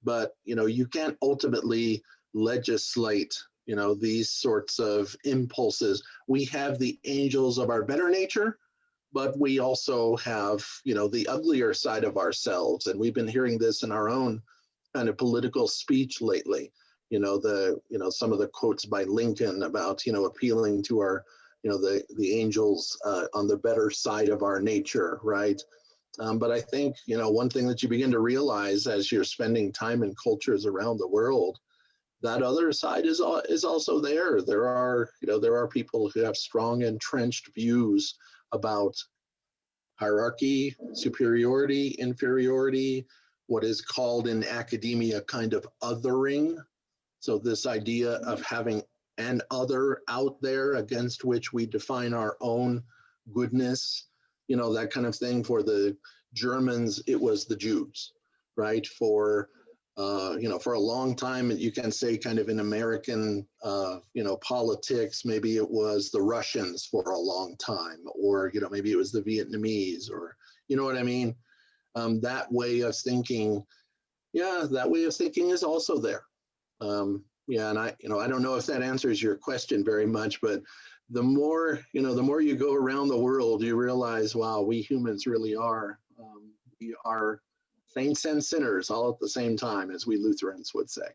But, you know, you can't ultimately legislate, you know, these sorts of impulses. We have the angels of our better nature, but we also have, you know, the uglier side of ourselves. And we've been hearing this in our own kind of political speech lately. You know, some of the quotes by Lincoln about, you know, appealing to our, you know, the angels on the better side of our nature, right? But I think, you know, one thing that you begin to realize as you're spending time in cultures around the world, that other side is also there. There are people who have strong entrenched views about hierarchy, superiority, inferiority, what is called in academia kind of othering. So this idea of having an other out there against which we define our own goodness, you know, that kind of thing. For the Germans, it was the Jews, right? For you know, for a long time, you can say kind of in American, you know, politics, maybe it was the Russians for a long time, or, you know, maybe it was the Vietnamese, or, you know what I mean? That way of thinking, yeah, that way of thinking is also there. Yeah, and I don't know if that answers your question very much, but the more, you know, the more you go around the world, you realize, wow, we humans really are, we are saints and sinners all at the same time, as we Lutherans would say.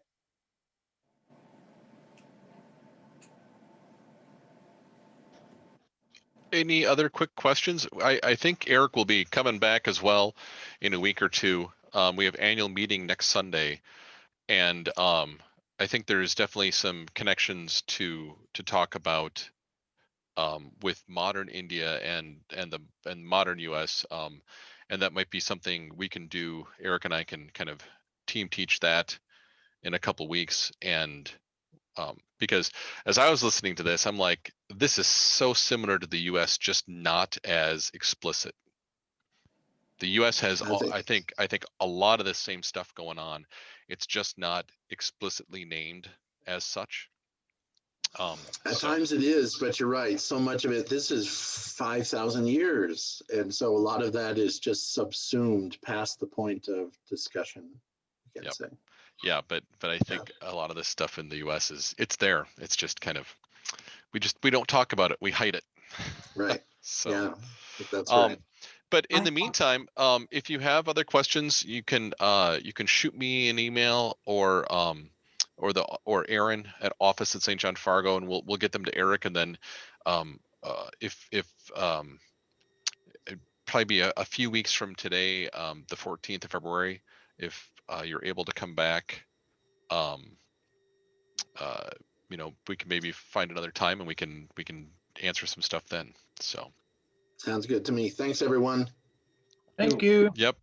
Any other quick questions? I think Eric will be coming back as well in a week or two. We have annual meeting next Sunday, and I think there's definitely some connections to talk about with modern India and modern US, and that might be something we can do. Eric and I can kind of team teach that in a couple weeks, and because as I was listening to this, I'm like, this is so similar to the US, just not as explicit. The US has, I think a lot of the same stuff going on. It's just not explicitly named as such. At times it is, but you're right. So much of it, this is 5,000 years. And so a lot of that is just subsumed past the point of discussion, I can say. Yeah, but I think a lot of this stuff in the US it's there. It's just kind of, we don't talk about it. We hide it. Right. So, yeah, that's right. But in the meantime, if you have other questions, you can shoot me an email, or Aaron at office at St. John Fargo, and we'll get them to Eric, and then if it'd probably be a few weeks from today, the 14th of February, if you're able to come back, you know, we can maybe find another time, and we can answer some stuff then. So sounds good to me. Thanks, everyone. Thank you. Yep.